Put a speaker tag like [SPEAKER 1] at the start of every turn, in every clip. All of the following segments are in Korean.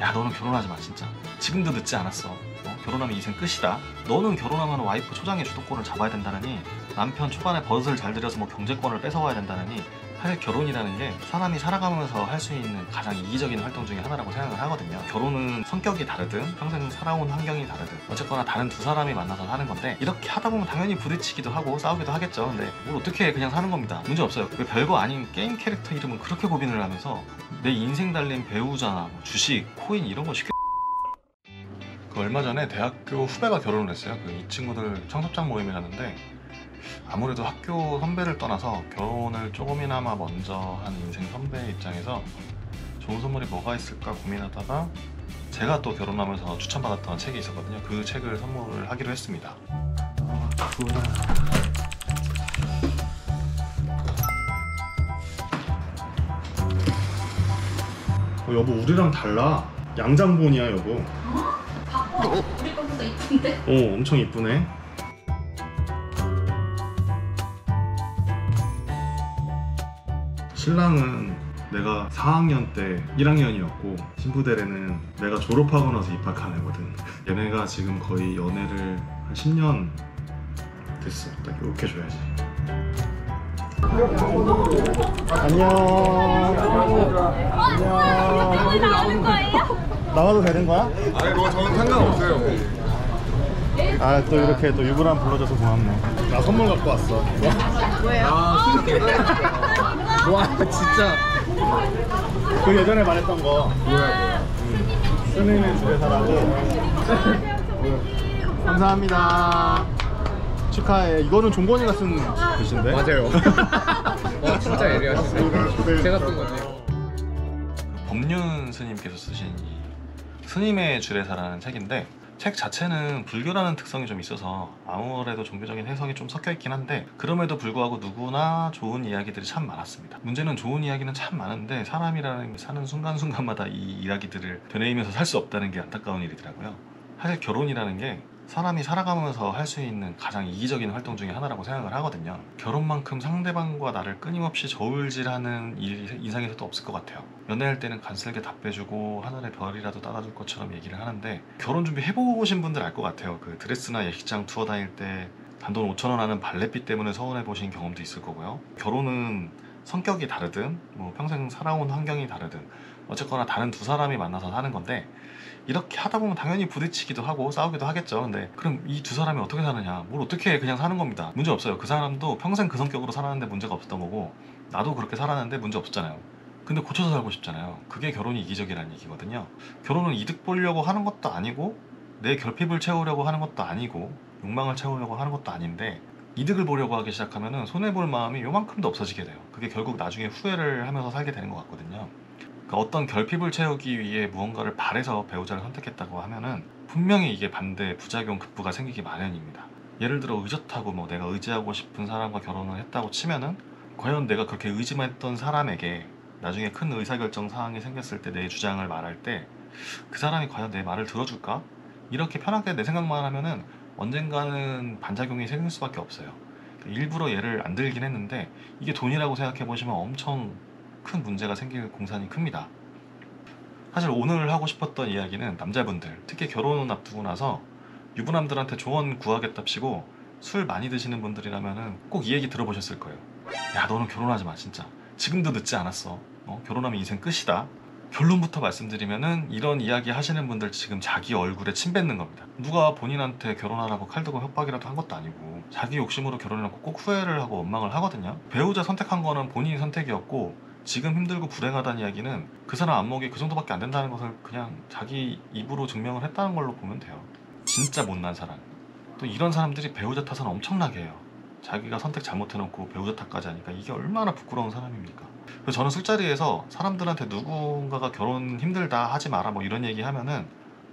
[SPEAKER 1] 야 너는 결혼하지 마 진짜. 지금도 늦지 않았어. 결혼하면 인생 끝이다. 너는 결혼하면 와이프 초장의 주도권을 잡아야 된다느니, 남편 초반에 버릇을 잘 들여서 뭐 경제권을 뺏어와야 된다느니, 사실 결혼이라는 게 사람이 살아가면서 할 수 있는 가장 이기적인 활동 중에 하나라고 생각을 하거든요. 결혼은 성격이 다르든 평생 살아온 환경이 다르든 어쨌거나 다른 두 사람이 만나서 사는 건데, 이렇게 하다 보면 당연히 부딪히기도 하고 싸우기도 하겠죠. 근데 뭘 어떻게 해, 그냥 사는 겁니다. 문제 없어요. 왜 별거 아닌 게임 캐릭터 이름은 그렇게 고민을 하면서 내 인생 달린 배우자나 뭐 주식, 코인 이런 거 쉽게. 얼마 전에 대학교 후배가 결혼을 했어요. 이 친구들 청첩장 모임이라는데, 아무래도 학교 선배를 떠나서 결혼을 조금이나마 먼저 한 인생 선배 입장에서 좋은 선물이 뭐가 있을까 고민하다가 제가 또 결혼하면서 추천받았던 책이 있었거든요. 그 책을 선물을 하기로 했습니다. 여보, 우리랑 달라. 양장본이야 여보.
[SPEAKER 2] 우리 거보다 이쁜데?
[SPEAKER 1] 엄청 이쁘네. 신랑은 내가 4학년 때 1학년이었고 신부대래는 내가 졸업하고 나서 입학한 애거든. 얘네가 지금 거의 연애를 한 10년 됐어. 딱 이렇게 줘야지. 안녕.
[SPEAKER 2] 안녕. 나오는 거예요?
[SPEAKER 1] 나와도 되는 거야?
[SPEAKER 3] 아니 뭐 저는 상관없어요.
[SPEAKER 1] 아, 또 이렇게 또 유부남 불러줘서 고맙네. 나 선물 갖고 왔어.
[SPEAKER 2] 뭐예요?
[SPEAKER 3] 아 진짜 대단하다. 와 진짜.
[SPEAKER 1] 그 예전에 말했던 거.
[SPEAKER 3] 뭐야.
[SPEAKER 1] 스님의 주례사라고. 감사합니다. 축하해. 이거는 종건이가 쓴 글씨인데?
[SPEAKER 3] 맞아요. 와 진짜 예리하시네. 제가 쓴 거네요.
[SPEAKER 1] 법륜 스님께서 쓰신 이 스님의 주례사라는 책인데, 책 자체는 불교라는 특성이 좀 있어서 아무래도 종교적인 해석이 좀 섞여 있긴 한데, 그럼에도 불구하고 누구나 좋은 이야기들이 참 많았습니다. 문제는 좋은 이야기는 참 많은데 사람이라는 게 사는 순간순간마다 이 이야기들을 되뇌이면서 살 수 없다는 게 안타까운 일이더라고요. 사실 결혼이라는 게 사람이 살아가면서 할 수 있는 가장 이기적인 활동 중에 하나라고 생각을 하거든요. 결혼만큼 상대방과 나를 끊임없이 저울질하는 일이 인생에서도 없을 것 같아요. 연애할 때는 간슬게 답해주고 하늘의 별이라도 따라줄 것처럼 얘기를 하는데, 결혼 준비 해보신 분들 알 것 같아요. 그 드레스나 예식장 투어 다닐 때 단돈 5,000원 하는 발렛비 때문에 서운해 보신 경험도 있을 거고요. 결혼은 성격이 다르든 뭐 평생 살아온 환경이 다르든 어쨌거나 다른 두 사람이 만나서 사는 건데, 이렇게 하다 보면 당연히 부딪히기도 하고 싸우기도 하겠죠. 근데 그럼 이 두 사람이 어떻게 사느냐, 뭘 어떻게 해, 그냥 사는 겁니다. 문제 없어요. 그 사람도 평생 그 성격으로 살았는데 문제가 없었던 거고, 나도 그렇게 살았는데 문제 없었잖아요. 근데 고쳐서 살고 싶잖아요. 그게 결혼이 이기적이라는 얘기거든요. 결혼은 이득 보려고 하는 것도 아니고 내 결핍을 채우려고 하는 것도 아니고 욕망을 채우려고 하는 것도 아닌데, 이득을 보려고 하기 시작하면 손해볼 마음이 요만큼도 없어지게 돼요. 그게 결국 나중에 후회를 하면서 살게 되는 것 같거든요. 어떤 결핍을 채우기 위해 무언가를 바래서 배우자를 선택했다고 하면은 분명히 이게 반대 부작용 급부가 생기기 마련입니다. 예를 들어 의젓하고 뭐 내가 의지하고 싶은 사람과 결혼을 했다고 치면은, 과연 내가 그렇게 의지만 했던 사람에게 나중에 큰 의사결정 사항이 생겼을 때 내 주장을 말할 때 그 사람이 과연 내 말을 들어줄까? 이렇게 편하게 내 생각만 하면은 언젠가는 반작용이 생길 수밖에 없어요. 일부러 예를 안 들긴 했는데, 이게 돈이라고 생각해 보시면 엄청 큰 문제가 생길 공산이 큽니다. 사실 오늘 하고 싶었던 이야기는 남자분들, 특히 결혼을 앞두고 나서 유부남들한테 조언 구하겠답시고 술 많이 드시는 분들이라면 꼭 이 얘기 들어보셨을 거예요. 야 너는 결혼하지 마 진짜. 지금도 늦지 않았어. 결혼하면 인생 끝이다. 결론부터 말씀드리면은, 이런 이야기 하시는 분들 지금 자기 얼굴에 침 뱉는 겁니다. 누가 본인한테 결혼하라고 칼 들고 협박이라도 한 것도 아니고 자기 욕심으로 결혼해놓고 꼭 후회를 하고 원망을 하거든요. 배우자 선택한 거는 본인 선택이었고, 지금 힘들고 불행하다는 이야기는 그 사람 안목이 그 정도밖에 안 된다는 것을 그냥 자기 입으로 증명을 했다는 걸로 보면 돼요. 진짜 못난 사람. 또 이런 사람들이 배우자 탓은 엄청나게 해요. 자기가 선택 잘못해놓고 배우자 탓까지 하니까 이게 얼마나 부끄러운 사람입니까? 그래서 저는 술자리에서 사람들한테 누군가가 결혼 힘들다 하지 마라 뭐 이런 얘기 하면은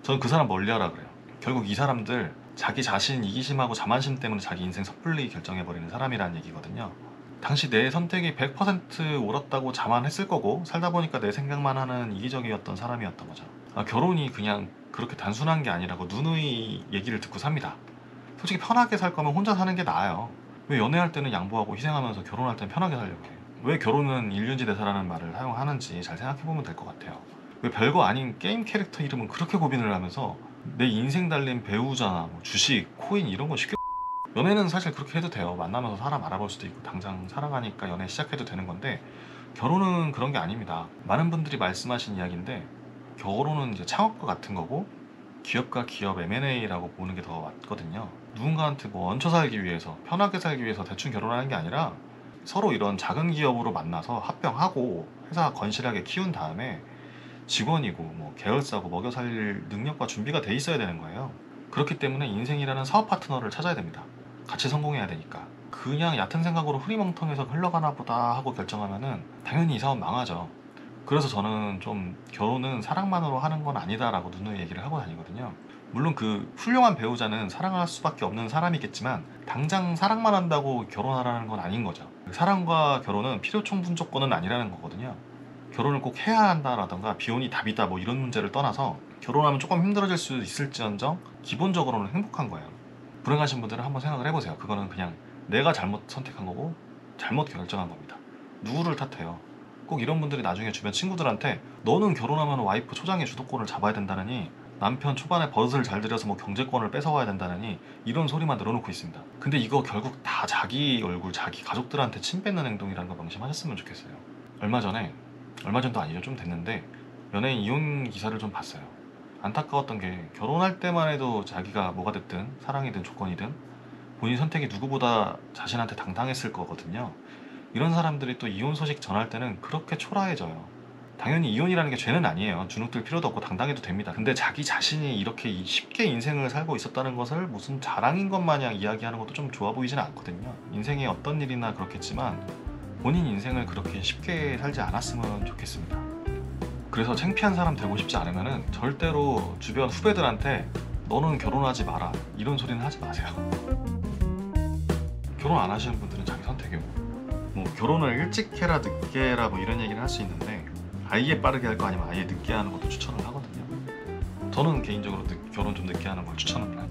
[SPEAKER 1] 저는 그 사람 멀리하라 그래요. 결국 이 사람들 자기 자신 이기심하고 자만심 때문에 자기 인생 섣불리 결정해버리는 사람이라는 얘기거든요. 당시 내 선택이 100% 옳았다고 자만했을 거고, 살다 보니까 내 생각만 하는 이기적이었던 사람이었던 거죠. 결혼이 그냥 그렇게 단순한 게 아니라고 누누이 얘기를 듣고 삽니다. 솔직히 편하게 살 거면 혼자 사는 게 나아요. 왜 연애할 때는 양보하고 희생하면서 결혼할 때는 편하게 살려고 해요? 왜 결혼은 일륜지대사라는 말을 사용하는지 잘 생각해보면 될 것 같아요. 왜 별거 아닌 게임 캐릭터 이름은 그렇게 고민을 하면서 내 인생 달린 배우자나 뭐 주식, 코인 이런 거 쉽게 연애는 사실 그렇게 해도 돼요. 만나면서 사람 알아볼 수도 있고 당장 사랑하니까 연애 시작해도 되는 건데 결혼은 그런 게 아닙니다. 많은 분들이 말씀하신 이야기인데 결혼은 이제 창업과 같은 거고 기업과 기업 M&A라고 보는 게 더 맞거든요. 누군가한테 뭐 얹혀 살기 위해서 편하게 살기 위해서 대충 결혼하는 게 아니라 서로 이런 작은 기업으로 만나서 합병하고 회사 건실하게 키운 다음에 직원이고 뭐 계열사고 먹여 살릴 능력과 준비가 돼 있어야 되는 거예요. 그렇기 때문에 인생이라는 사업 파트너를 찾아야 됩니다. 같이 성공해야 되니까. 그냥 얕은 생각으로 흐리멍텅해서 흘러가나 보다 하고 결정하면은 당연히 이 사업 망하죠. 그래서 저는 좀 결혼은 사랑만으로 하는 건 아니다라고 누누이 얘기를 하고 다니거든요. 물론 그 훌륭한 배우자는 사랑할 수밖에 없는 사람이겠지만 당장 사랑만 한다고 결혼하라는 건 아닌 거죠. 사랑과 결혼은 필요 충분 조건은 아니라는 거거든요. 결혼을 꼭 해야 한다라던가 비혼이 답이다 뭐 이런 문제를 떠나서 결혼하면 조금 힘들어질 수 있을지언정 기본적으로는 행복한 거예요. 불행하신 분들은 한번 생각을 해보세요. 그거는 그냥 내가 잘못 선택한 거고 잘못 결정한 겁니다. 누구를 탓해요? 꼭 이런 분들이 나중에 주변 친구들한테 너는 결혼하면 와이프 초장의 주도권을 잡아야 된다느니 남편 초반에 버릇을 잘 들여서 뭐 경제권을 뺏어와야 된다느니 이런 소리만 늘어놓고 있습니다. 근데 이거 결국 다 자기 얼굴, 자기 가족들한테 침 뱉는 행동이라는 거 명심하셨으면 좋겠어요. 얼마 전도 아니죠. 좀 됐는데 연예인 이혼 기사를 좀 봤어요. 안타까웠던 게 결혼할 때만 해도 자기가 뭐가 됐든 사랑이든 조건이든 본인 선택이 누구보다 자신한테 당당했을 거거든요. 이런 사람들이 또 이혼 소식 전할 때는 그렇게 초라해져요. 당연히 이혼이라는 게 죄는 아니에요. 주눅들 필요도 없고 당당해도 됩니다. 근데 자기 자신이 이렇게 쉽게 인생을 살고 있었다는 것을 무슨 자랑인 것 마냥 이야기하는 것도 좀 좋아 보이지는 않거든요. 인생에 어떤 일이나 그렇겠지만 본인 인생을 그렇게 쉽게 살지 않았으면 좋겠습니다. 그래서 창피한 사람 되고 싶지 않으면 절대로 주변 후배들한테 너는 결혼하지 마라 이런 소리는 하지 마세요. 결혼 안 하시는 분들은 자기 선택이고 뭐 결혼을 일찍 해라 늦게 해라 뭐 이런 얘기를 할 수 있는데 아예 빠르게 할 거 아니면 아예 늦게 하는 것도 추천을 하거든요. 저는 개인적으로 결혼 좀 늦게 하는 걸 추천합니다.